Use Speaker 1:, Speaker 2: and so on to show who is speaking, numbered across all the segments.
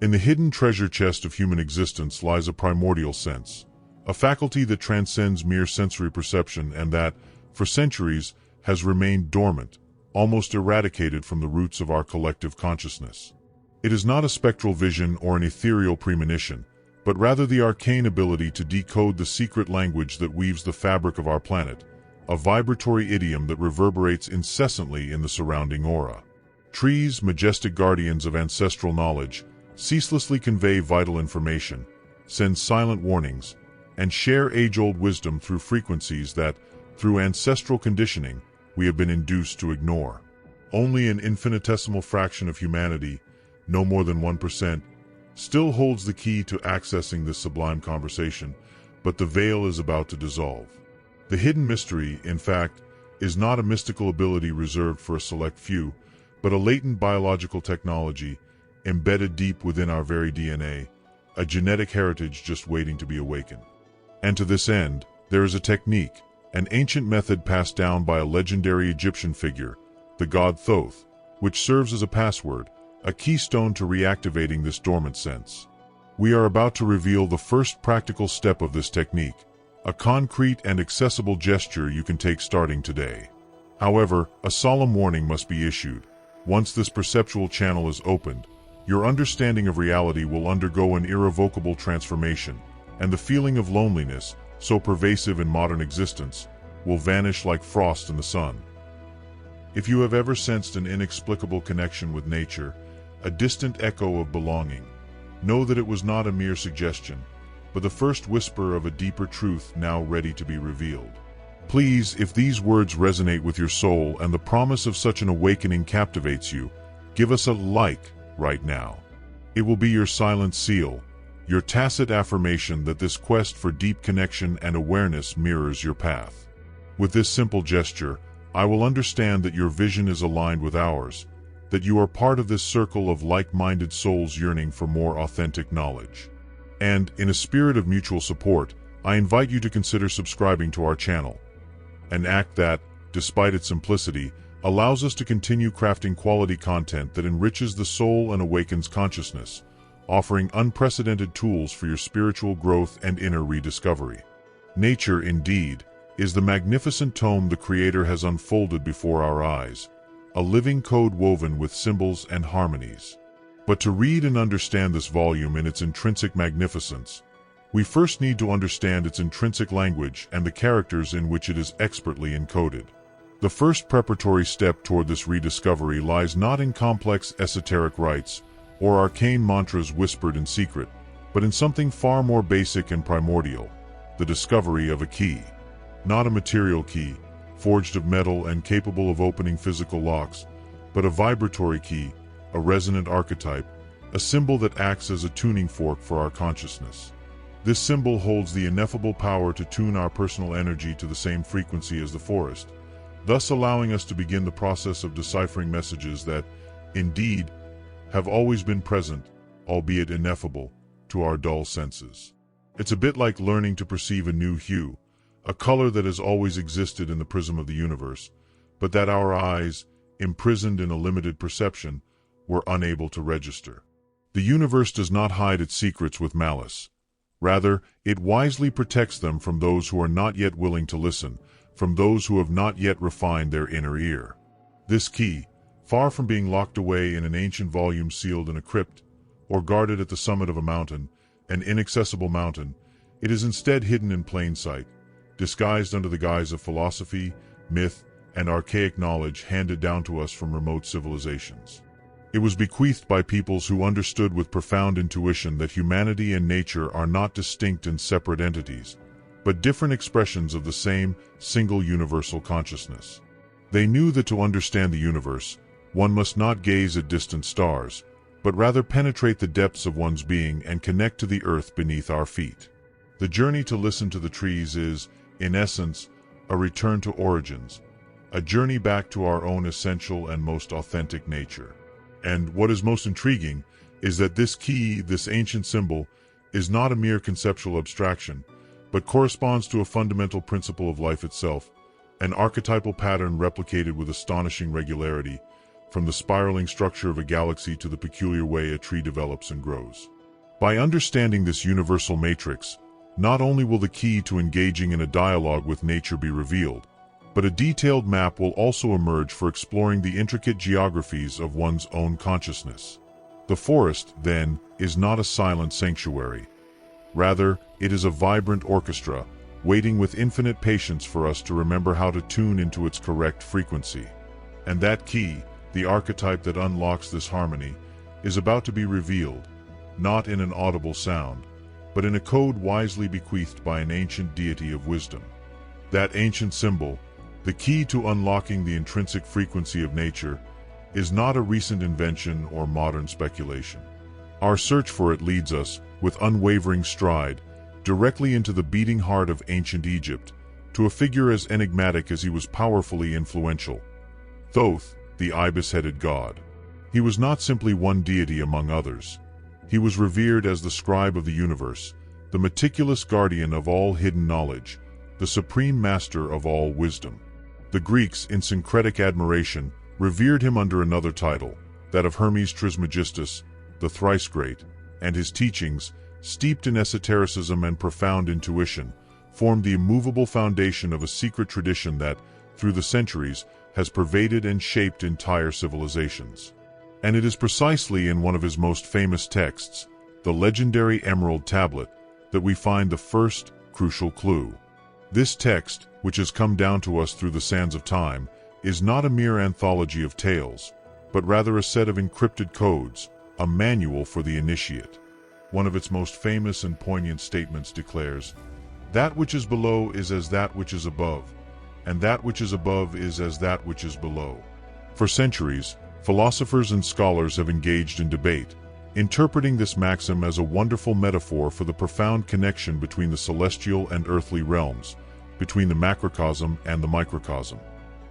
Speaker 1: In the hidden treasure chest of human existence lies a primordial sense, a faculty that transcends mere sensory perception and that, for centuries, has remained dormant, almost eradicated from the roots of our collective consciousness. It is not a spectral vision or an ethereal premonition, but rather the arcane ability to decode the secret language that weaves the fabric of our planet, a vibratory idiom that reverberates incessantly in the surrounding aura. Trees, majestic guardians of ancestral knowledge, ceaselessly convey vital information, send silent warnings, and share age-old wisdom through frequencies that, through ancestral conditioning, we have been induced to ignore. Only an infinitesimal fraction of humanity, no more than 1%, still holds the key to accessing this sublime conversation, but the veil is about to dissolve. The hidden mystery, in fact, is not a mystical ability reserved for a select few, but a latent biological technology embedded deep within our very DNA, a genetic heritage just waiting to be awakened. And to this end, there is a technique, an ancient method passed down by a legendary Egyptian figure, the god Thoth, which serves as a password, a keystone to reactivating this dormant sense. We are about to reveal the first practical step of this technique, a concrete and accessible gesture you can take starting today. However, a solemn warning must be issued. Once this perceptual channel is opened, your understanding of reality will undergo an irrevocable transformation, and the feeling of loneliness, so pervasive in modern existence, will vanish like frost in the sun. If you have ever sensed an inexplicable connection with nature, a distant echo of belonging, know that it was not a mere suggestion, but the first whisper of a deeper truth now ready to be revealed. Please, if these words resonate with your soul and the promise of such an awakening captivates you, give us a like right now. It will be your silent seal, your tacit affirmation that this quest for deep connection and awareness mirrors your path. With this simple gesture, I will understand that your vision is aligned with ours, that you are part of this circle of like-minded souls yearning for more authentic knowledge. And, in a spirit of mutual support, I invite you to consider subscribing to our channel, an act that, despite its simplicity, allows us to continue crafting quality content that enriches the soul and awakens consciousness, offering unprecedented tools for your spiritual growth and inner rediscovery. Nature, indeed, is the magnificent tome the Creator has unfolded before our eyes, a living code woven with symbols and harmonies. But to read and understand this volume in its intrinsic magnificence, we first need to understand its intrinsic language and the characters in which it is expertly encoded. The first preparatory step toward this rediscovery lies not in complex esoteric rites or arcane mantras whispered in secret, but in something far more basic and primordial, the discovery of a key. Not a material key, forged of metal and capable of opening physical locks, but a vibratory key, a resonant archetype, a symbol that acts as a tuning fork for our consciousness. This symbol holds the ineffable power to tune our personal energy to the same frequency as the forest, thus allowing us to begin the process of deciphering messages that, indeed, have always been present, albeit ineffable, to our dull senses. It's a bit like learning to perceive a new hue, a color that has always existed in the prism of the universe, but that our eyes, imprisoned in a limited perception, were unable to register. The universe does not hide its secrets with malice. Rather, it wisely protects them from those who are not yet willing to listen, from those who have not yet refined their inner ear. This key, far from being locked away in an ancient volume sealed in a crypt, or guarded at the summit of a mountain, an inaccessible mountain, it is instead hidden in plain sight, disguised under the guise of philosophy, myth, and archaic knowledge handed down to us from remote civilizations. It was bequeathed by peoples who understood with profound intuition that humanity and nature are not distinct and separate entities, but different expressions of the same, single universal consciousness. They knew that to understand the universe, one must not gaze at distant stars, but rather penetrate the depths of one's being and connect to the earth beneath our feet. The journey to listen to the trees is, in essence, a return to origins, a journey back to our own essential and most authentic nature. And what is most intriguing is that this key, this ancient symbol, is not a mere conceptual abstraction, but corresponds to a fundamental principle of life itself, an archetypal pattern replicated with astonishing regularity, from the spiraling structure of a galaxy to the peculiar way a tree develops and grows. By understanding this universal matrix, not only will the key to engaging in a dialogue with nature be revealed, but a detailed map will also emerge for exploring the intricate geographies of one's own consciousness. The forest, then, is not a silent sanctuary. Rather, it is a vibrant orchestra, waiting with infinite patience for us to remember how to tune into its correct frequency. And that key, the archetype that unlocks this harmony, is about to be revealed, not in an audible sound, but in a code wisely bequeathed by an ancient deity of wisdom. That ancient symbol, the key to unlocking the intrinsic frequency of nature, is not a recent invention or modern speculation. Our search for it leads us, with unwavering stride, directly into the beating heart of ancient Egypt, to a figure as enigmatic as he was powerfully influential: Thoth, the ibis-headed god. He was not simply one deity among others. He was revered as the scribe of the universe, the meticulous guardian of all hidden knowledge, the supreme master of all wisdom. The Greeks, in syncretic admiration, revered him under another title, that of Hermes Trismegistus, the thrice great, and his teachings, steeped in esotericism and profound intuition, formed the immovable foundation of a secret tradition that, through the centuries, has pervaded and shaped entire civilizations. And it is precisely in one of his most famous texts, the legendary Emerald Tablet, that we find the first crucial clue. This text, which has come down to us through the sands of time, is not a mere anthology of tales, but rather a set of encrypted codes, a manual for the initiate. One of its most famous and poignant statements declares, "That which is below is as that which is above, and that which is above is as that which is below." For centuries, philosophers and scholars have engaged in debate, interpreting this maxim as a wonderful metaphor for the profound connection between the celestial and earthly realms, between the macrocosm and the microcosm.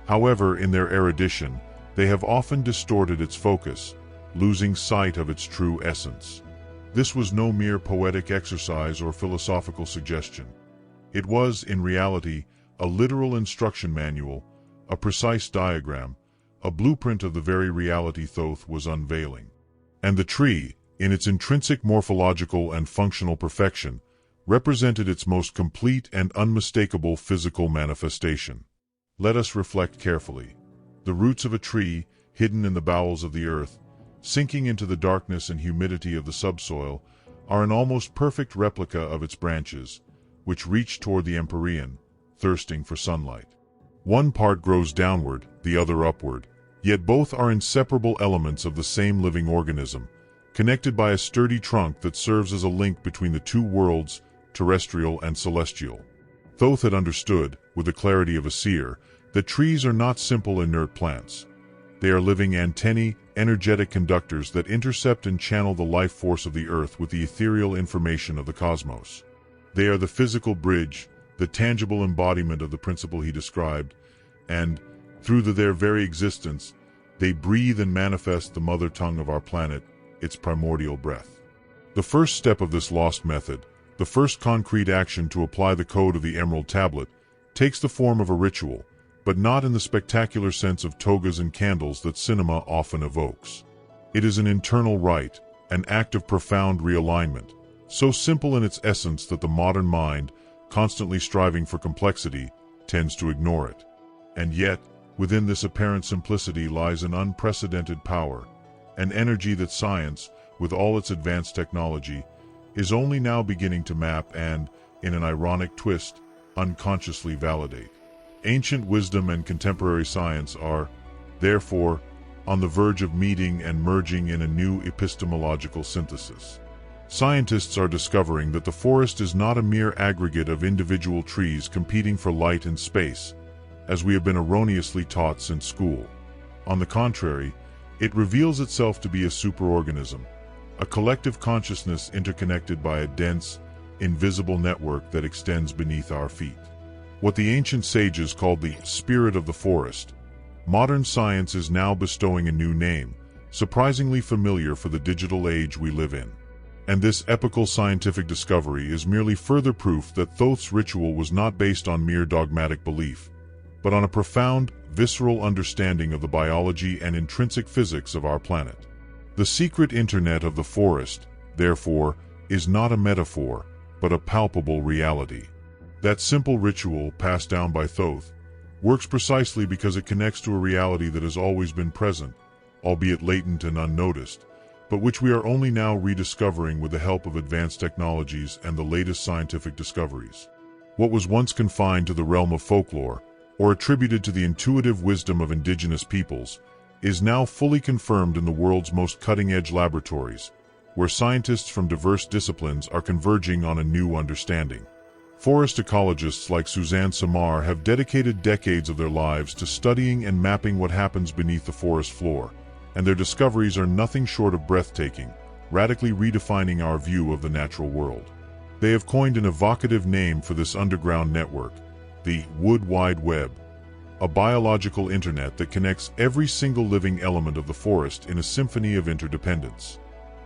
Speaker 1: However, in their erudition, they have often distorted its focus, losing sight of its true essence. This was no mere poetic exercise or philosophical suggestion. It was, in reality, a literal instruction manual, a precise diagram, a blueprint of the very reality Thoth was unveiling. And the tree, in its intrinsic morphological and functional perfection, represented its most complete and unmistakable physical manifestation. Let us reflect carefully. The roots of a tree, hidden in the bowels of the earth, sinking into the darkness and humidity of the subsoil, are an almost perfect replica of its branches, which reach toward the empyrean, thirsting for sunlight. One part grows downward, the other upward, yet both are inseparable elements of the same living organism, connected by a sturdy trunk that serves as a link between the two worlds, terrestrial and celestial. Thoth had understood, with the clarity of a seer, that trees are not simple inert plants. They are living antennae, energetic conductors that intercept and channel the life force of the earth with the ethereal information of the cosmos. They are the physical bridge, the tangible embodiment of the principle he described, and, through their very existence, they breathe and manifest the mother tongue of our planet, its primordial breath. The first step of this lost method, the first concrete action to apply the code of the Emerald Tablet, takes the form of a ritual, but not in the spectacular sense of togas and candles that cinema often evokes. It is an internal rite, an act of profound realignment, so simple in its essence that the modern mind, constantly striving for complexity, tends to ignore it. And yet, within this apparent simplicity lies an unprecedented power, an energy that science, with all its advanced technology, is only now beginning to map and, in an ironic twist, unconsciously validate. Ancient wisdom and contemporary science are, therefore, on the verge of meeting and merging in a new epistemological synthesis. Scientists are discovering that the forest is not a mere aggregate of individual trees competing for light and space, as we have been erroneously taught since school. On the contrary, it reveals itself to be a superorganism, a collective consciousness interconnected by a dense, invisible network that extends beneath our feet. What the ancient sages called the spirit of the forest, modern science is now bestowing a new name, surprisingly familiar for the digital age we live in. And this epical scientific discovery is merely further proof that Thoth's ritual was not based on mere dogmatic belief, but on a profound, visceral understanding of the biology and intrinsic physics of our planet. The secret internet of the forest, therefore, is not a metaphor, but a palpable reality. That simple ritual, passed down by Thoth, works precisely because it connects to a reality that has always been present, albeit latent and unnoticed, but which we are only now rediscovering with the help of advanced technologies and the latest scientific discoveries. What was once confined to the realm of folklore, or attributed to the intuitive wisdom of indigenous peoples, is now fully confirmed in the world's most cutting-edge laboratories, where scientists from diverse disciplines are converging on a new understanding. Forest ecologists like Suzanne Samar have dedicated decades of their lives to studying and mapping what happens beneath the forest floor, and their discoveries are nothing short of breathtaking, radically redefining our view of the natural world. They have coined an evocative name for this underground network, the Wood Wide Web, a biological internet that connects every single living element of the forest in a symphony of interdependence.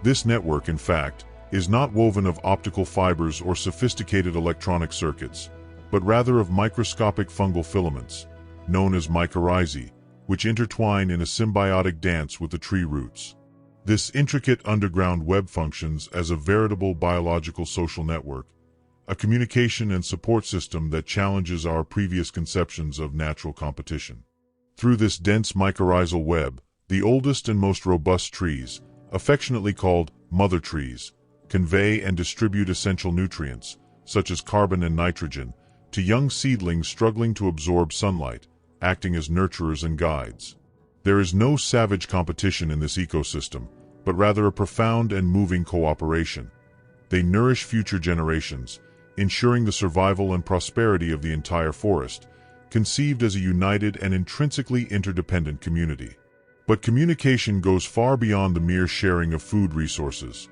Speaker 1: This network, in fact, is not woven of optical fibers or sophisticated electronic circuits, but rather of microscopic fungal filaments, known as mycorrhizae, which intertwine in a symbiotic dance with the tree roots. This intricate underground web functions as a veritable biological social network, a communication and support system that challenges our previous conceptions of natural competition. Through this dense mycorrhizal web, the oldest and most robust trees, affectionately called mother trees, convey and distribute essential nutrients, such as carbon and nitrogen, to young seedlings struggling to absorb sunlight, acting as nurturers and guides. There is no savage competition in this ecosystem, but rather a profound and moving cooperation. They nourish future generations, ensuring the survival and prosperity of the entire forest, conceived as a united and intrinsically interdependent community. But communication goes far beyond the mere sharing of food resources.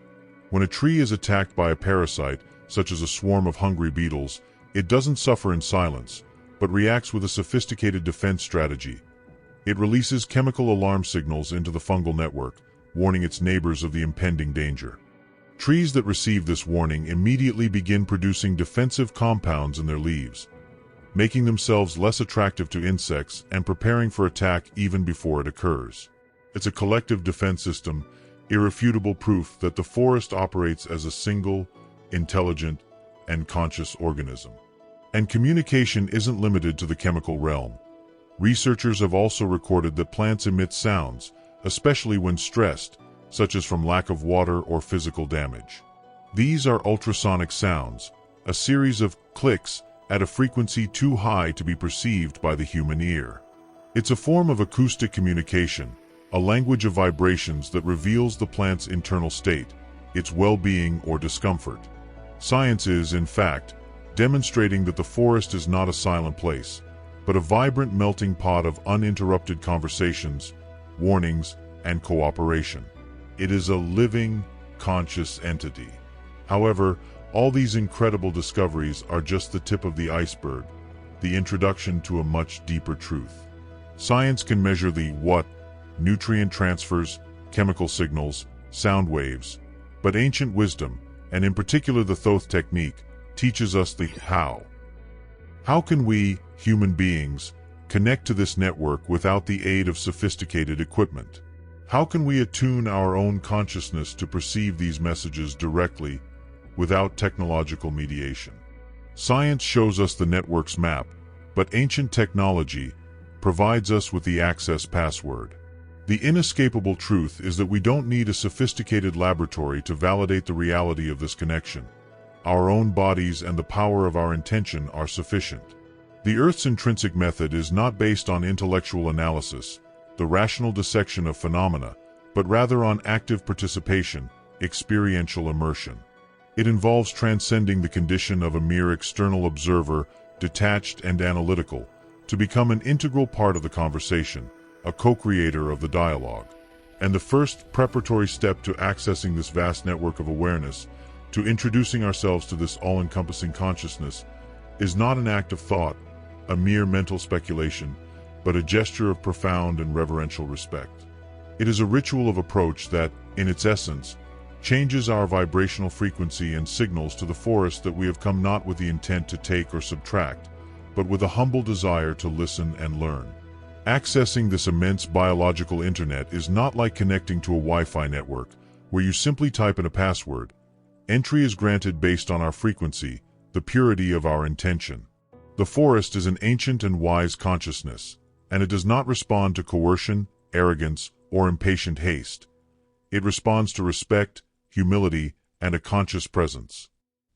Speaker 1: When a tree is attacked by a parasite, such as a swarm of hungry beetles, it doesn't suffer in silence, but reacts with a sophisticated defense strategy. It releases chemical alarm signals into the fungal network, warning its neighbors of the impending danger. Trees that receive this warning immediately begin producing defensive compounds in their leaves, making themselves less attractive to insects and preparing for attack even before it occurs. It's a collective defense system, irrefutable proof that the forest operates as a single, intelligent, and conscious organism. And communication isn't limited to the chemical realm. Researchers have also recorded that plants emit sounds, especially when stressed, such as from lack of water or physical damage. These are ultrasonic sounds, a series of clicks at a frequency too high to be perceived by the human ear. It's a form of acoustic communication, a language of vibrations that reveals the plant's internal state, its well-being or discomfort. Science is, in fact, demonstrating that the forest is not a silent place, but a vibrant melting pot of uninterrupted conversations, warnings, and cooperation. It is a living, conscious entity. However, all these incredible discoveries are just the tip of the iceberg, the introduction to a much deeper truth. Science can measure the what, nutrient transfers, chemical signals, sound waves, but ancient wisdom, and in particular the Thoth technique, teaches us the how. How can we, human beings, connect to this network without the aid of sophisticated equipment? How can we attune our own consciousness to perceive these messages directly, without technological mediation? Science shows us the network's map, but ancient technology provides us with the access password. The inescapable truth is that we don't need a sophisticated laboratory to validate the reality of this connection. Our own bodies and the power of our intention are sufficient. The Earth's intrinsic method is not based on intellectual analysis, the rational dissection of phenomena, but rather on active participation, experiential immersion. It involves transcending the condition of a mere external observer, detached and analytical, to become an integral part of the conversation, a co-creator of the dialogue. And the first preparatory step to accessing this vast network of awareness, to introducing ourselves to this all-encompassing consciousness, is not an act of thought, a mere mental speculation, but a gesture of profound and reverential respect. It is a ritual of approach that, in its essence, changes our vibrational frequency and signals to the forest that we have come not with the intent to take or subtract, but with a humble desire to listen and learn. Accessing this immense biological internet is not like connecting to a Wi-Fi network, where you simply type in a password. Entry is granted based on our frequency, the purity of our intention. The forest is an ancient and wise consciousness, and it does not respond to coercion, arrogance, or impatient haste. It responds to respect, humility, and a conscious presence.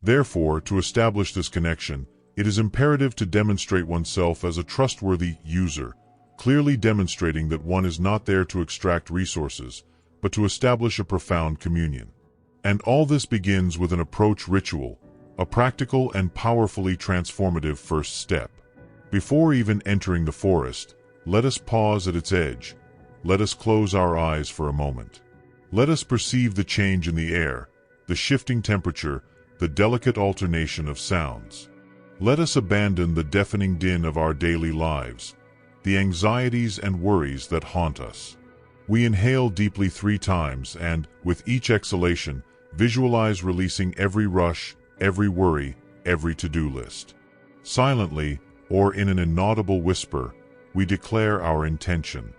Speaker 1: Therefore, to establish this connection, it is imperative to demonstrate oneself as a trustworthy user, clearly demonstrating that one is not there to extract resources, but to establish a profound communion. And all this begins with an approach ritual, a practical and powerfully transformative first step. Before even entering the forest, let us pause at its edge. Let us close our eyes for a moment. Let us perceive the change in the air, the shifting temperature, the delicate alternation of sounds. Let us abandon the deafening din of our daily lives, the anxieties and worries that haunt us. We inhale deeply 3 times and, with each exhalation, visualize releasing every rush, every worry, every to-do list. Silently, or in an inaudible whisper, we declare our intention.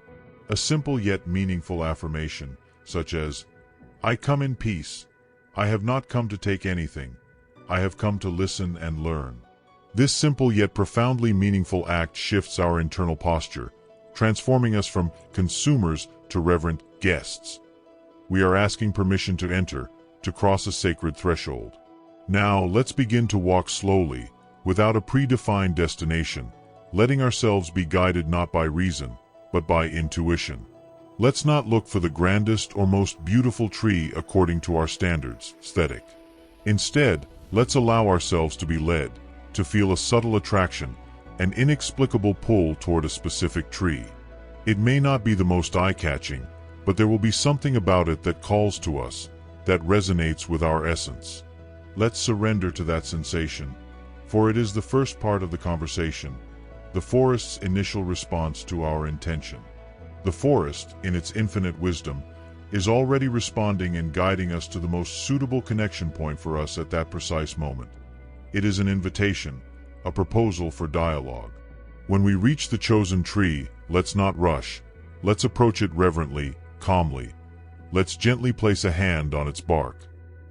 Speaker 1: A simple yet meaningful affirmation, such as, "I come in peace. I have not come to take anything. I have come to listen and learn." This simple yet profoundly meaningful act shifts our internal posture, transforming us from consumers to reverent guests. We are asking permission to enter, to cross a sacred threshold. Now, let's begin to walk slowly, without a predefined destination, letting ourselves be guided not by reason, but by intuition. Let's not look for the grandest or most beautiful tree according to our standards, aesthetic. Instead, let's allow ourselves to be led, to feel a subtle attraction, an inexplicable pull toward a specific tree. It may not be the most eye-catching, but there will be something about it that calls to us, that resonates with our essence. Let's surrender to that sensation, for it is the first part of the conversation, the forest's initial response to our intention. The forest, in its infinite wisdom, is already responding and guiding us to the most suitable connection point for us at that precise moment. It is an invitation, a proposal for dialogue. When we reach the chosen tree, let's not rush. Let's approach it reverently, calmly. Let's gently place a hand on its bark.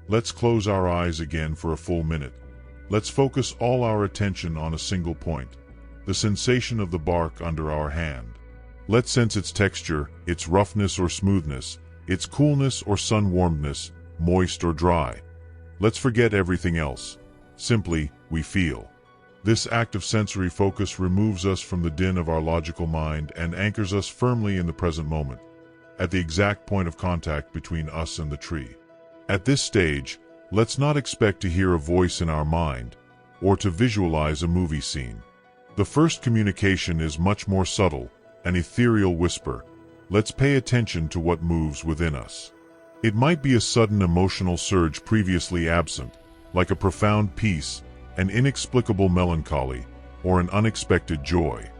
Speaker 1: Let's close our eyes again for a full minute. Let's focus all our attention on a single point, the sensation of the bark under our hand. Let's sense its texture, its roughness or smoothness, its coolness or sun-warmedness, moist or dry. Let's forget everything else. Simply, we feel. This act of sensory focus removes us from the din of our logical mind and anchors us firmly in the present moment, at the exact point of contact between us and the tree. At this stage, let's not expect to hear a voice in our mind, or to visualize a movie scene. The first communication is much more subtle, an ethereal whisper. Let's pay attention to what moves within us. It might be a sudden emotional surge previously absent, like a profound peace, an inexplicable melancholy, or an unexpected joy.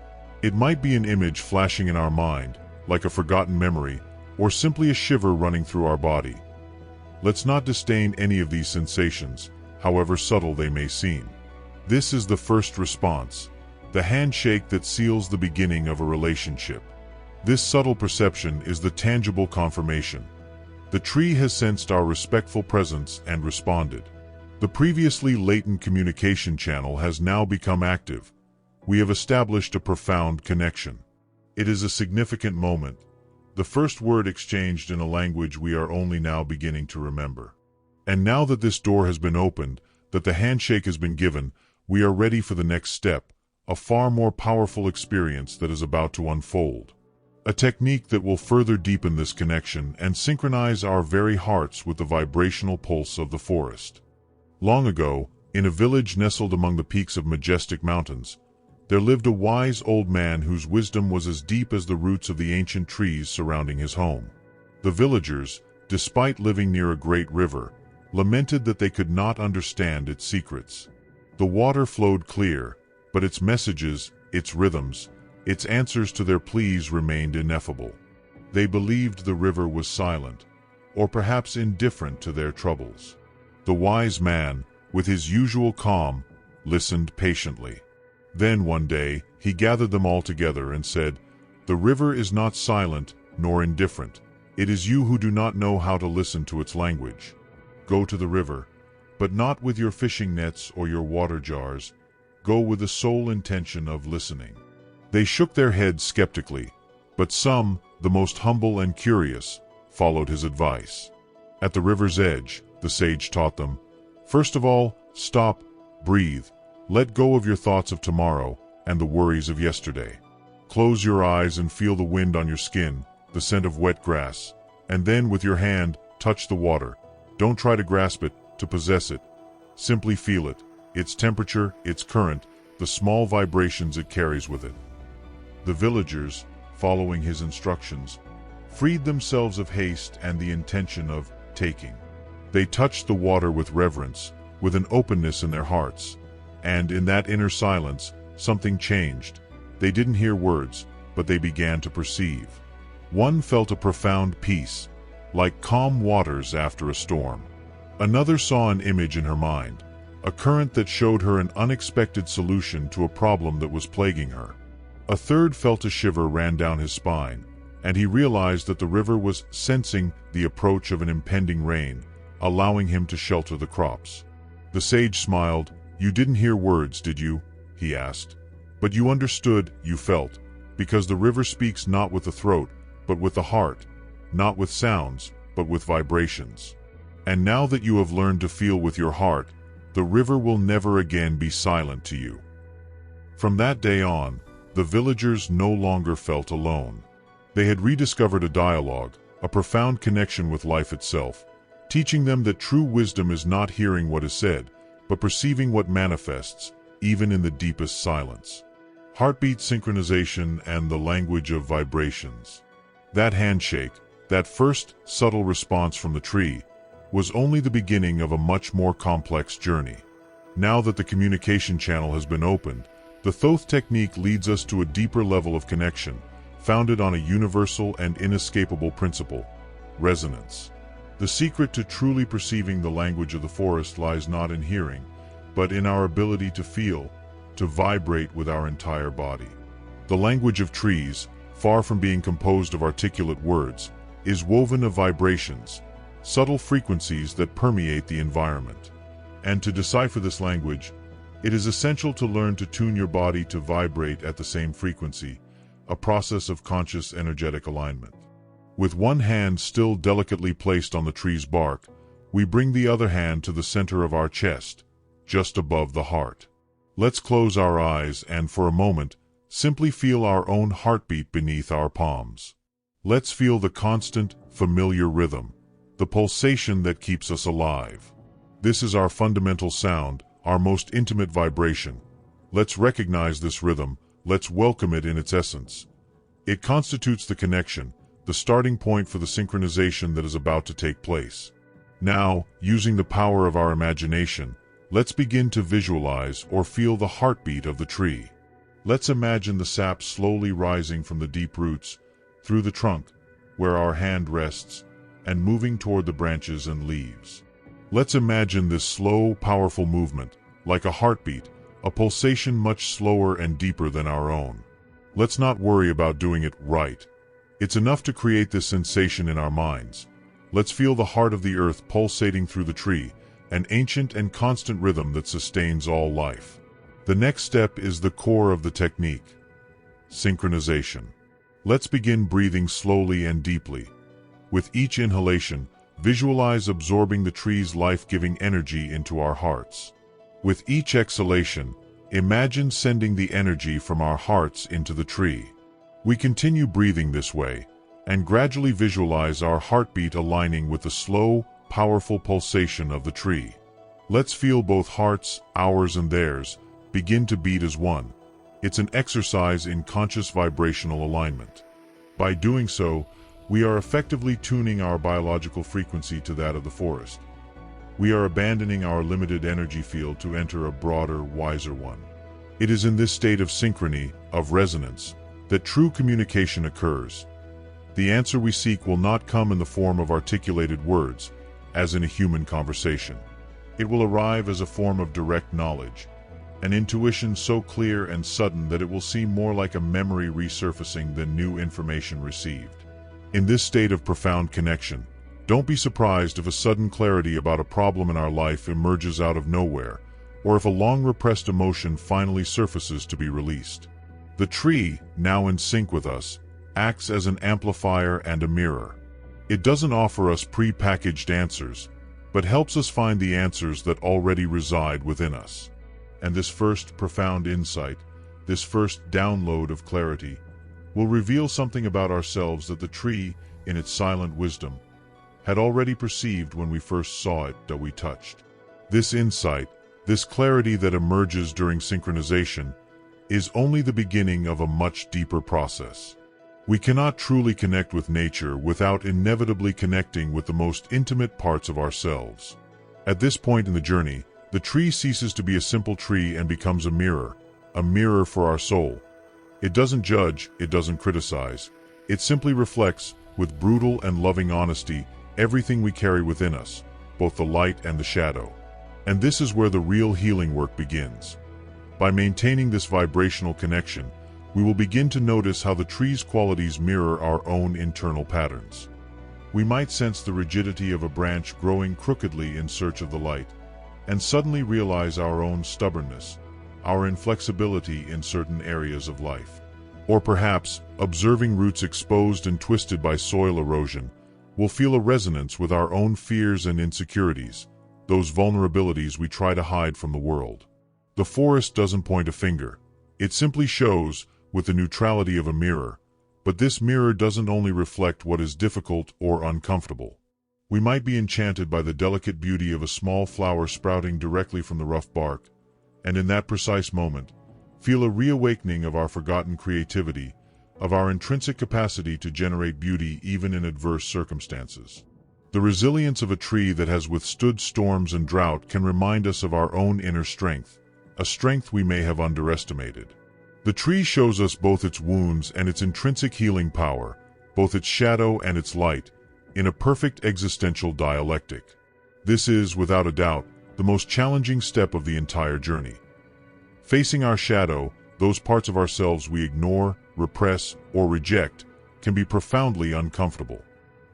Speaker 1: It might be an image flashing in our mind, like a forgotten memory, or simply a shiver running through our body. Let's not disdain any of these sensations, however subtle they may seem. This is the first response, the handshake that seals the beginning of a relationship. This subtle perception is the tangible confirmation. The tree has sensed our respectful presence and responded. The previously latent communication channel has now become active. We have established a profound connection. It is a significant moment, the first word exchanged in a language we are only now beginning to remember. And now that this door has been opened, that the handshake has been given, we are ready for the next step, a far more powerful experience that is about to unfold. A technique that will further deepen this connection and synchronize our very hearts with the vibrational pulse of the forest. Long ago, in a village nestled among the peaks of majestic mountains, there lived a wise old man whose wisdom was as deep as the roots of the ancient trees surrounding his home. The villagers, despite living near a great river, lamented that they could not understand its secrets. The water flowed clear, but its messages, its rhythms, its answers to their pleas remained ineffable. They believed the river was silent, or perhaps indifferent to their troubles. The wise man, with his usual calm, listened patiently. Then one day, he gathered them all together and said, "The river is not silent nor indifferent. It is you who do not know how to listen to its language. Go to the river, but not with your fishing nets or your water jars. Go with the sole intention of listening." They shook their heads skeptically, but some, the most humble and curious, followed his advice. At the river's edge, the sage taught them, "First of all, stop, breathe, let go of your thoughts of tomorrow and the worries of yesterday. Close your eyes and feel the wind on your skin, the scent of wet grass, and then with your hand, touch the water. Don't try to grasp it, to possess it. Simply feel it, its temperature, its current, the small vibrations it carries with it." The villagers, following his instructions, freed themselves of haste and the intention of taking. They touched the water with reverence, with an openness in their hearts, and in that inner silence, something changed. They didn't hear words, but they began to perceive. One felt a profound peace, like calm waters after a storm. Another saw an image in her mind, a current that showed her an unexpected solution to a problem that was plaguing her. A third felt a shiver ran down his spine, and he realized that the river was sensing the approach of an impending rain, allowing him to shelter the crops. The sage smiled. "You didn't hear words, did you?" he asked. "But you understood, you felt, because the river speaks not with the throat, but with the heart, not with sounds, but with vibrations. And now that you have learned to feel with your heart, the river will never again be silent to you." From that day on, the villagers no longer felt alone. They had rediscovered a dialogue, a profound connection with life itself, teaching them that true wisdom is not hearing what is said, but perceiving what manifests, even in the deepest silence. Heartbeat synchronization and the language of vibrations. That handshake, that first subtle response from the tree, was only the beginning of a much more complex journey. Now that the communication channel has been opened, the Thoth technique leads us to a deeper level of connection, founded on a universal and inescapable principle: resonance. The secret to truly perceiving the language of the forest lies not in hearing, but in our ability to feel, to vibrate with our entire body. The language of trees, far from being composed of articulate words, is woven of vibrations, subtle frequencies that permeate the environment. And to decipher this language, it is essential to learn to tune your body to vibrate at the same frequency, a process of conscious energetic alignment. With one hand still delicately placed on the tree's bark, we bring the other hand to the center of our chest, just above the heart. Let's close our eyes and, for a moment, simply feel our own heartbeat beneath our palms. Let's feel the constant, familiar rhythm, the pulsation that keeps us alive. This is our fundamental sound, our most intimate vibration. Let's recognize this rhythm, let's welcome it in its essence. It constitutes the connection, the starting point for the synchronization that is about to take place. Now, using the power of our imagination, let's begin to visualize or feel the heartbeat of the tree. Let's imagine the sap slowly rising from the deep roots, through the trunk, where our hand rests, and moving toward the branches and leaves. Let's imagine this slow, powerful movement, like a heartbeat, a pulsation much slower and deeper than our own. Let's not worry about doing it right. It's enough to create this sensation in our minds. Let's feel the heart of the earth pulsating through the tree, an ancient and constant rhythm that sustains all life. The next step is the core of the technique: synchronization. Let's begin breathing slowly and deeply. With each inhalation, visualize absorbing the tree's life-giving energy into our hearts. With each exhalation, imagine sending the energy from our hearts into the tree. We continue breathing this way, and gradually visualize our heartbeat aligning with the slow, powerful pulsation of the tree. Let's feel both hearts, ours and theirs, begin to beat as one. It's an exercise in conscious vibrational alignment. By doing so, we are effectively tuning our biological frequency to that of the forest. We are abandoning our limited energy field to enter a broader, wiser one. It is in this state of synchrony, of resonance, that true communication occurs. The answer we seek will not come in the form of articulated words, as in a human conversation. It will arrive as a form of direct knowledge, an intuition so clear and sudden that it will seem more like a memory resurfacing than new information received. In this state of profound connection, don't be surprised if a sudden clarity about a problem in our life emerges out of nowhere, or if a long-repressed emotion finally surfaces to be released. The tree, now in sync with us, acts as an amplifier and a mirror. It doesn't offer us pre-packaged answers, but helps us find the answers that already reside within us. And this first profound insight, this first download of clarity, will reveal something about ourselves that the tree, in its silent wisdom, had already perceived when we first saw it that we touched. This insight, this clarity that emerges during synchronization, is only the beginning of a much deeper process. We cannot truly connect with nature without inevitably connecting with the most intimate parts of ourselves. At this point in the journey, the tree ceases to be a simple tree and becomes a mirror for our soul. It doesn't judge, it doesn't criticize. It simply reflects, with brutal and loving honesty, everything we carry within us, both the light and the shadow. And this is where the real healing work begins. By maintaining this vibrational connection, we will begin to notice how the tree's qualities mirror our own internal patterns. We might sense the rigidity of a branch growing crookedly in search of the light, and suddenly realize our own stubbornness, our inflexibility in certain areas of life. Or perhaps, observing roots exposed and twisted by soil erosion, we'll feel a resonance with our own fears and insecurities, those vulnerabilities we try to hide from the world. The forest doesn't point a finger. It simply shows, with the neutrality of a mirror, but this mirror doesn't only reflect what is difficult or uncomfortable. We might be enchanted by the delicate beauty of a small flower sprouting directly from the rough bark, and in that precise moment, feel a reawakening of our forgotten creativity, of our intrinsic capacity to generate beauty even in adverse circumstances. The resilience of a tree that has withstood storms and drought can remind us of our own inner strength, a strength we may have underestimated. The tree shows us both its wounds and its intrinsic healing power, both its shadow and its light, in a perfect existential dialectic. This is, without a doubt, the most challenging step of the entire journey. Facing our shadow, those parts of ourselves we ignore, repress, or reject, can be profoundly uncomfortable.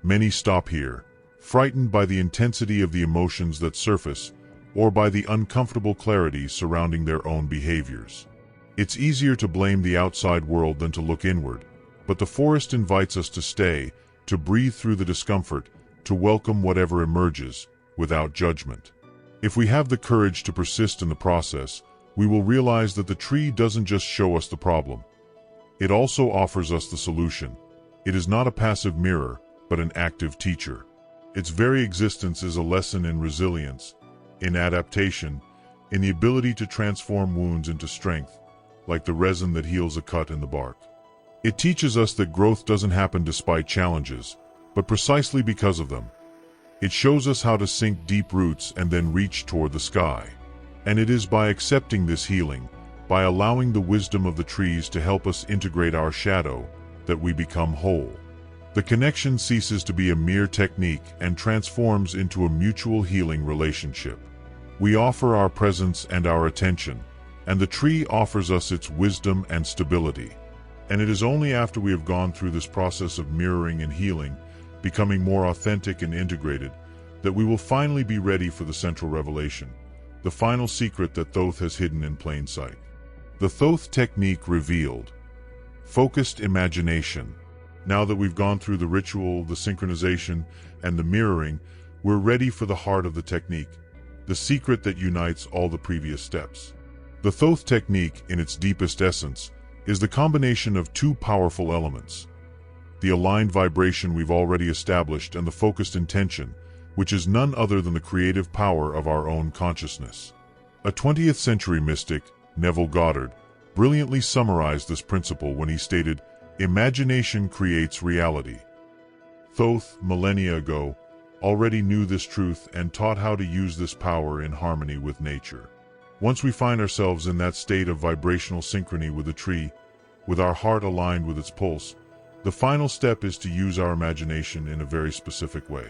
Speaker 1: Many stop here, frightened by the intensity of the emotions that surface, or by the uncomfortable clarity surrounding their own behaviors. It's easier to blame the outside world than to look inward, but the forest invites us to stay, to breathe through the discomfort, to welcome whatever emerges, without judgment. If we have the courage to persist in the process, we will realize that the tree doesn't just show us the problem. It also offers us the solution. It is not a passive mirror, but an active teacher. Its very existence is a lesson in resilience, in adaptation, in the ability to transform wounds into strength, like the resin that heals a cut in the bark. It teaches us that growth doesn't happen despite challenges, but precisely because of them. It shows us how to sink deep roots and then reach toward the sky. And it is by accepting this healing, by allowing the wisdom of the trees to help us integrate our shadow, that we become whole. The connection ceases to be a mere technique and transforms into a mutual healing relationship. We offer our presence and our attention, and the tree offers us its wisdom and stability. And it is only after we have gone through this process of mirroring and healing, becoming more authentic and integrated, that we will finally be ready for the central revelation, the final secret that Thoth has hidden in plain sight. The Thoth technique revealed. Focused imagination. Now that we've gone through the ritual, the synchronization, and the mirroring, we're ready for the heart of the technique, the secret that unites all the previous steps. The Thoth technique, in its deepest essence, is the combination of two powerful elements: the aligned vibration we've already established and the focused intention, which is none other than the creative power of our own consciousness. A 20th century mystic, Neville Goddard, brilliantly summarized this principle when he stated, "Imagination creates reality." Thoth, millennia ago, already knew this truth and taught how to use this power in harmony with nature. Once we find ourselves in that state of vibrational synchrony with the tree, with our heart aligned with its pulse, the final step is to use our imagination in a very specific way.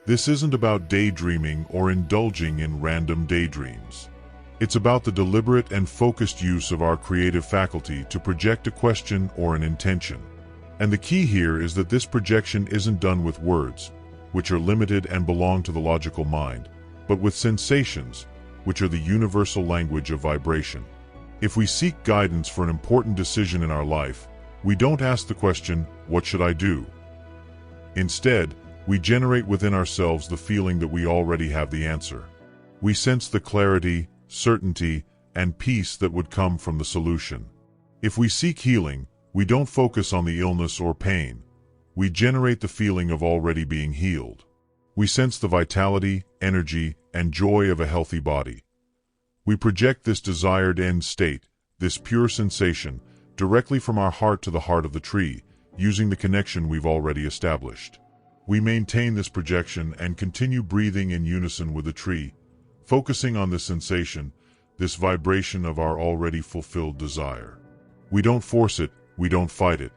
Speaker 1: This isn't about daydreaming or indulging in random daydreams. It's about the deliberate and focused use of our creative faculty to project a question or an intention. And the key here is that this projection isn't done with words, which are limited and belong to the logical mind, but with sensations, which are the universal language of vibration. If we seek guidance for an important decision in our life, we don't ask the question, "What should I do?" Instead, we generate within ourselves the feeling that we already have the answer. We sense the clarity, certainty, and peace that would come from the solution. If we seek healing, we don't focus on the illness or pain. We generate the feeling of already being healed. We sense the vitality, energy, and joy of a healthy body. We project this desired end state, this pure sensation, directly from our heart to the heart of the tree, using the connection we've already established. We maintain this projection and continue breathing in unison with the tree, focusing on this sensation, this vibration of our already fulfilled desire. We don't force it, we don't fight it.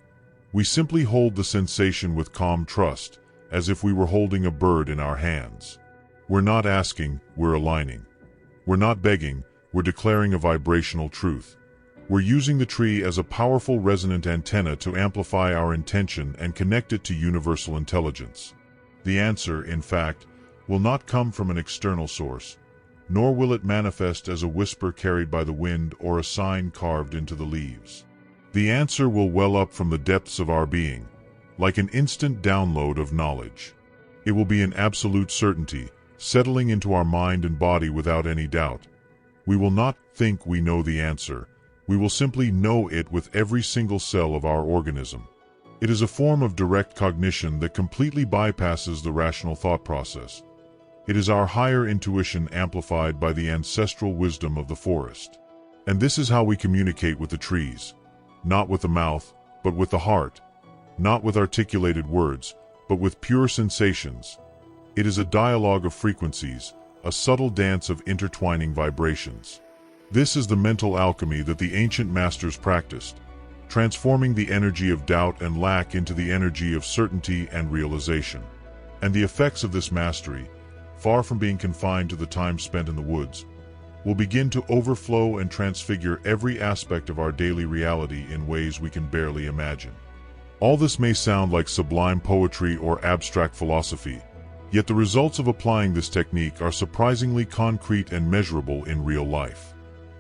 Speaker 1: We simply hold the sensation with calm trust, as if we were holding a bird in our hands. We're not asking, we're aligning. We're not begging, we're declaring a vibrational truth. We're using the tree as a powerful resonant antenna to amplify our intention and connect it to universal intelligence. The answer, in fact, will not come from an external source, nor will it manifest as a whisper carried by the wind or a sign carved into the leaves. The answer will well up from the depths of our being, like an instant download of knowledge. It will be an absolute certainty, settling into our mind and body without any doubt. We will not think we know the answer. We will simply know it with every single cell of our organism. It is a form of direct cognition that completely bypasses the rational thought process. It is our higher intuition amplified by the ancestral wisdom of the forest. And this is how we communicate with the trees. Not with the mouth, but with the heart. Not with articulated words, but with pure sensations. It is a dialogue of frequencies, a subtle dance of intertwining vibrations. This is the mental alchemy that the ancient masters practiced, transforming the energy of doubt and lack into the energy of certainty and realization. And the effects of this mastery, far from being confined to the time spent in the woods, will begin to overflow and transfigure every aspect of our daily reality in ways we can barely imagine. All this may sound like sublime poetry or abstract philosophy, yet the results of applying this technique are surprisingly concrete and measurable in real life.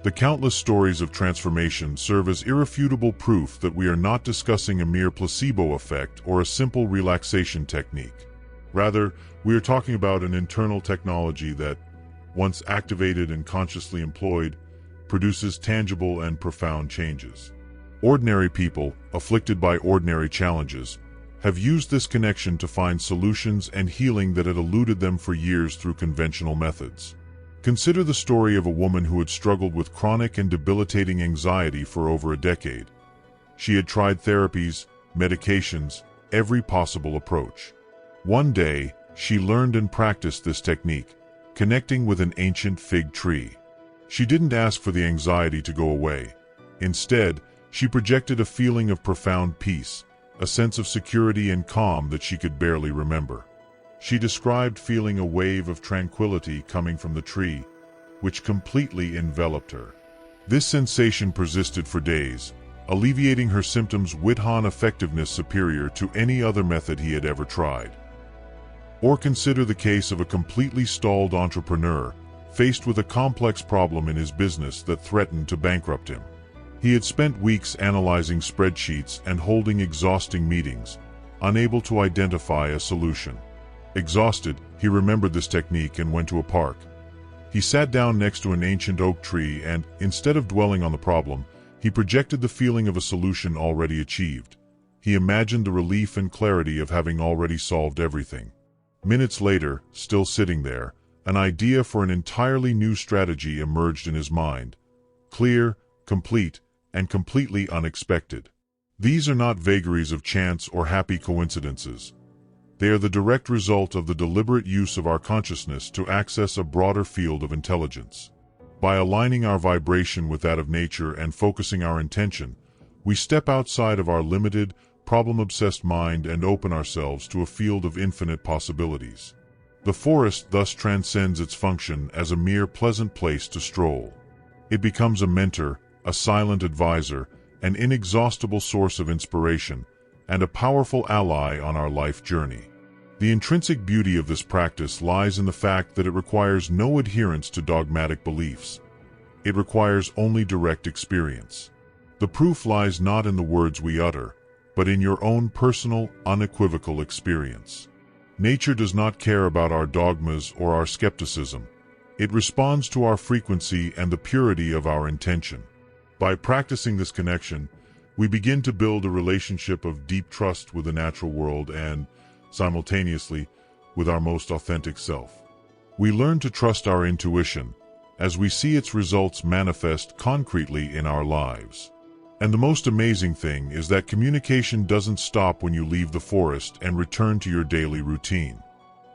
Speaker 1: The countless stories of transformation serve as irrefutable proof that we are not discussing a mere placebo effect or a simple relaxation technique. Rather, we are talking about an internal technology that, once activated and consciously employed, produces tangible and profound changes. Ordinary people, afflicted by ordinary challenges, have used this connection to find solutions and healing that had eluded them for years through conventional methods. Consider the story of a woman who had struggled with chronic and debilitating anxiety for over a decade. She had tried therapies, medications, every possible approach. One day, she learned and practiced this technique, connecting with an ancient fig tree. She didn't ask for the anxiety to go away. Instead, she projected a feeling of profound peace, a sense of security and calm that she could barely remember. She described feeling a wave of tranquility coming from the tree, which completely enveloped her. This sensation persisted for days, alleviating her symptoms with an effectiveness superior to any other method he had ever tried. Or consider the case of a completely stalled entrepreneur, faced with a complex problem in his business that threatened to bankrupt him. He had spent weeks analyzing spreadsheets and holding exhausting meetings, unable to identify a solution. Exhausted, he remembered this technique and went to a park. He sat down next to an ancient oak tree and, instead of dwelling on the problem, he projected the feeling of a solution already achieved. He imagined the relief and clarity of having already solved everything. Minutes later, still sitting there, an idea for an entirely new strategy emerged in his mind. Clear, complete, and completely unexpected. These are not vagaries of chance or happy coincidences. They are the direct result of the deliberate use of our consciousness to access a broader field of intelligence. By aligning our vibration with that of nature and focusing our intention, we step outside of our limited, problem-obsessed mind and open ourselves to a field of infinite possibilities. The forest thus transcends its function as a mere pleasant place to stroll. It becomes a mentor, a silent advisor, an inexhaustible source of inspiration, and a powerful ally on our life journey. The intrinsic beauty of this practice lies in the fact that it requires no adherence to dogmatic beliefs. It requires only direct experience. The proof lies not in the words we utter, but in your own personal, unequivocal experience. Nature does not care about our dogmas or our skepticism. It responds to our frequency and the purity of our intention. By practicing this connection, we begin to build a relationship of deep trust with the natural world and, simultaneously, with our most authentic self. We learn to trust our intuition as we see its results manifest concretely in our lives. And the most amazing thing is that communication doesn't stop when you leave the forest and return to your daily routine.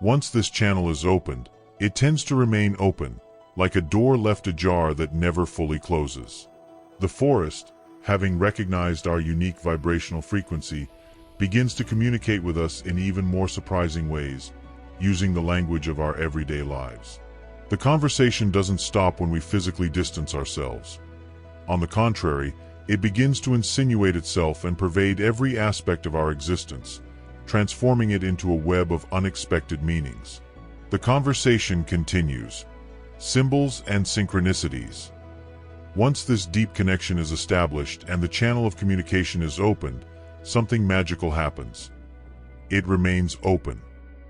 Speaker 1: Once this channel is opened, it tends to remain open, like a door left ajar that never fully closes. The forest, having recognized our unique vibrational frequency, begins to communicate with us in even more surprising ways, using the language of our everyday lives. The conversation doesn't stop when we physically distance ourselves. On the contrary, it begins to insinuate itself and pervade every aspect of our existence, transforming it into a web of unexpected meanings. The conversation continues. Symbols and synchronicities. Once this deep connection is established and the channel of communication is opened, something magical happens. It remains open.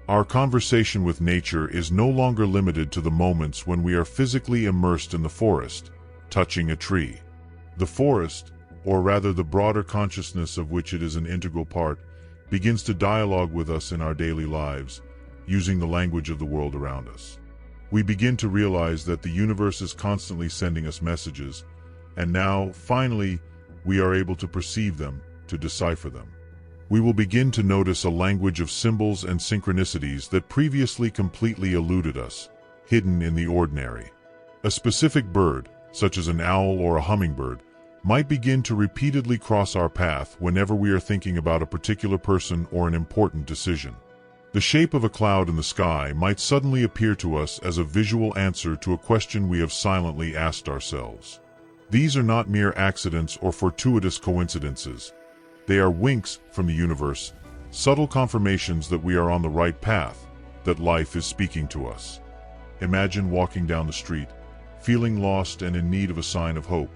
Speaker 1: Our conversation with nature is no longer limited to the moments when we are physically immersed in the forest, touching a tree. The forest, or rather the broader consciousness of which it is an integral part, begins to dialogue with us in our daily lives, using the language of the world around us. We begin to realize that the universe is constantly sending us messages, and now, finally, we are able to perceive them, to decipher them. We will begin to notice a language of symbols and synchronicities that previously completely eluded us, hidden in the ordinary. A specific bird, such as an owl or a hummingbird, might begin to repeatedly cross our path whenever we are thinking about a particular person or an important decision. The shape of a cloud in the sky might suddenly appear to us as a visual answer to a question we have silently asked ourselves. These are not mere accidents or fortuitous coincidences. They are winks from the universe, subtle confirmations that we are on the right path, that life is speaking to us. Imagine walking down the street, feeling lost and in need of a sign of hope,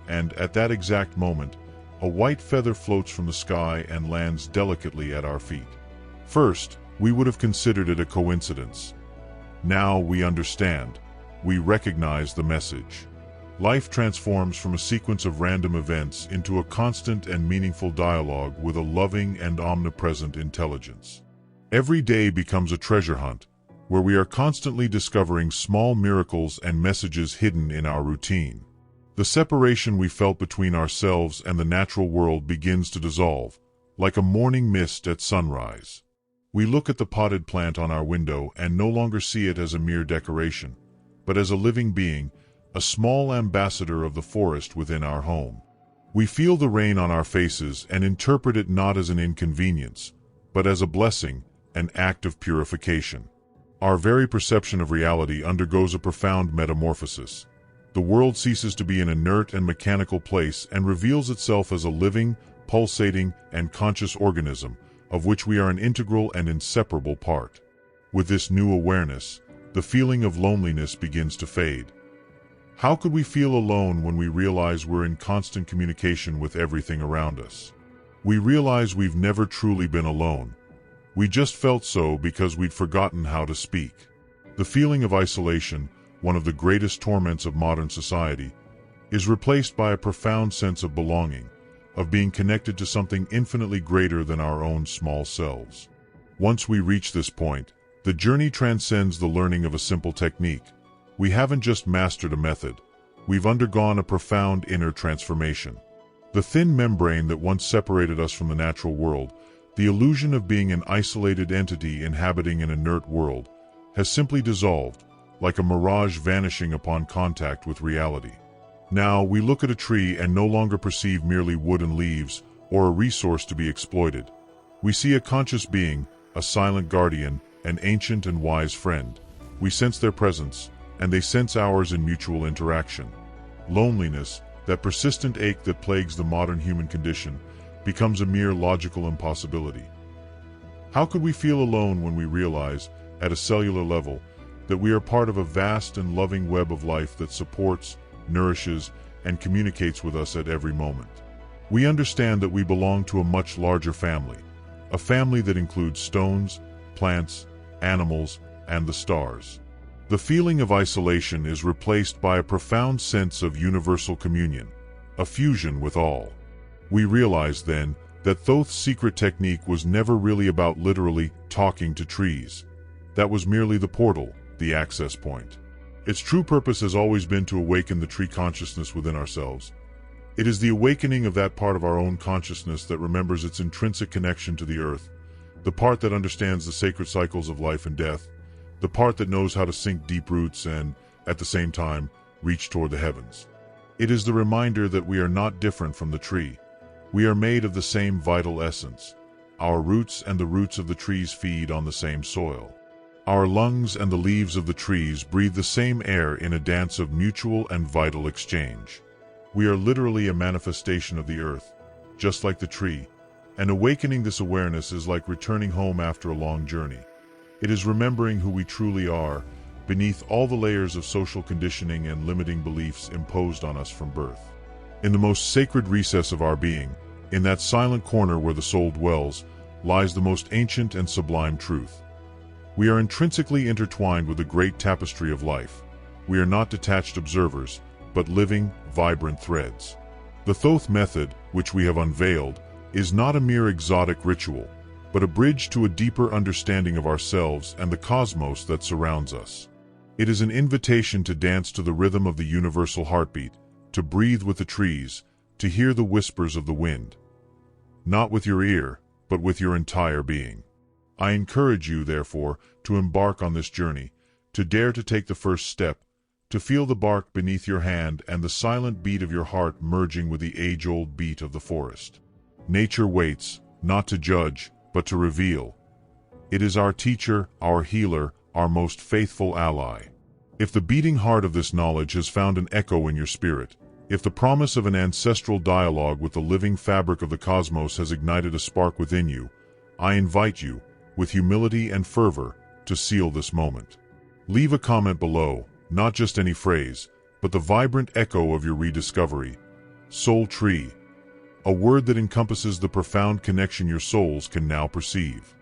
Speaker 1: and at that exact moment, a white feather floats from the sky and lands delicately at our feet. First, we would have considered it a coincidence. Now we understand. We recognize the message. Life transforms from a sequence of random events into a constant and meaningful dialogue with a loving and omnipresent intelligence. Every day becomes a treasure hunt, where we are constantly discovering small miracles and messages hidden in our routine. The separation we felt between ourselves and the natural world begins to dissolve, like a morning mist at sunrise. We look at the potted plant on our window and no longer see it as a mere decoration, but as a living being, a small ambassador of the forest within our home. We feel the rain on our faces and interpret it not as an inconvenience, but as a blessing, an act of purification. Our very perception of reality undergoes a profound metamorphosis. The world ceases to be an inert and mechanical place and reveals itself as a living, pulsating, and conscious organism, of which we are an integral and inseparable part. With this new awareness, the feeling of loneliness begins to fade. How could we feel alone when we realize we're in constant communication with everything around us? We realize we've never truly been alone. We just felt so because we'd forgotten how to speak. The feeling of isolation, one of the greatest torments of modern society, is replaced by a profound sense of belonging, of being connected to something infinitely greater than our own small selves. Once we reach this point, the journey transcends the learning of a simple technique. We haven't just mastered a method, we've undergone a profound inner transformation. The thin membrane that once separated us from the natural world, the illusion of being an isolated entity inhabiting an inert world, has simply dissolved, like a mirage vanishing upon contact with reality. Now we look at a tree and no longer perceive merely wood and leaves, or a resource to be exploited. We see a conscious being, a silent guardian, an ancient and wise friend. We sense their presence, and they sense ours in mutual interaction. Loneliness, that persistent ache that plagues the modern human condition, becomes a mere logical impossibility. How could we feel alone when we realize, at a cellular level, that we are part of a vast and loving web of life that supports, nourishes, and communicates with us at every moment? We understand that we belong to a much larger family, a family that includes stones, plants, animals, and the stars. The feeling of isolation is replaced by a profound sense of universal communion, a fusion with all. We realize then that Thoth's secret technique was never really about literally talking to trees. That was merely the portal, the access point. Its true purpose has always been to awaken the tree consciousness within ourselves. It is the awakening of that part of our own consciousness that remembers its intrinsic connection to the earth, the part that understands the sacred cycles of life and death, the part that knows how to sink deep roots and, at the same time, reach toward the heavens. It is the reminder that we are not different from the tree. We are made of the same vital essence. Our roots and the roots of the trees feed on the same soil. Our lungs and the leaves of the trees breathe the same air in a dance of mutual and vital exchange. We are literally a manifestation of the earth, just like the tree, and awakening this awareness is like returning home after a long journey. It is remembering who we truly are, beneath all the layers of social conditioning and limiting beliefs imposed on us from birth. In the most sacred recess of our being, in that silent corner where the soul dwells, lies the most ancient and sublime truth. We are intrinsically intertwined with the great tapestry of life. We are not detached observers, but living, vibrant threads. The Thoth method, which we have unveiled, is not a mere exotic ritual, but a bridge to a deeper understanding of ourselves and the cosmos that surrounds us. It is an invitation to dance to the rhythm of the universal heartbeat, to breathe with the trees, to hear the whispers of the wind. Not with your ear, but with your entire being. I encourage you, therefore, to embark on this journey, to dare to take the first step, to feel the bark beneath your hand and the silent beat of your heart merging with the age-old beat of the forest. Nature waits, not to judge, but to reveal. It is our teacher, our healer, our most faithful ally. If the beating heart of this knowledge has found an echo in your spirit, if the promise of an ancestral dialogue with the living fabric of the cosmos has ignited a spark within you, I invite you, with humility and fervor, to seal this moment. Leave a comment below, not just any phrase, but the vibrant echo of your rediscovery. Soul Tree, a word that encompasses the profound connection your souls can now perceive.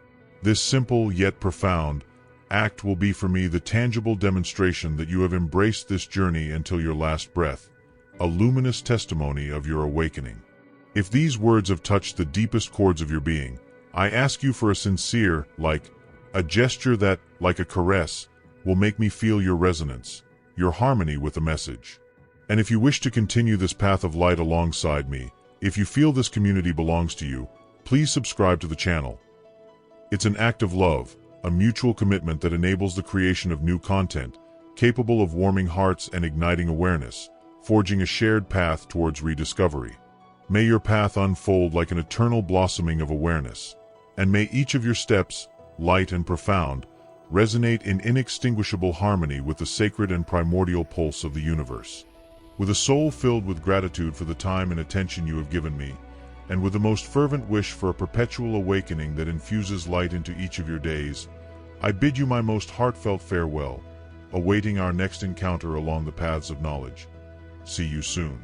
Speaker 1: This simple yet profound act will be for me the tangible demonstration that you have embraced this journey until your last breath, a luminous testimony of your awakening. If these words have touched the deepest chords of your being, I ask you for a sincere, a gesture that, like a caress, will make me feel your resonance, your harmony with the message. And if you wish to continue this path of light alongside me, if you feel this community belongs to you, please subscribe to the channel. It's an act of love, a mutual commitment that enables the creation of new content, capable of warming hearts and igniting awareness, forging a shared path towards rediscovery. May your path unfold like an eternal blossoming of awareness, and may each of your steps, light and profound, resonate in inextinguishable harmony with the sacred and primordial pulse of the universe. With a soul filled with gratitude for the time and attention you have given me, and with the most fervent wish for a perpetual awakening that infuses light into each of your days, I bid you my most heartfelt farewell, awaiting our next encounter along the paths of knowledge. See you soon.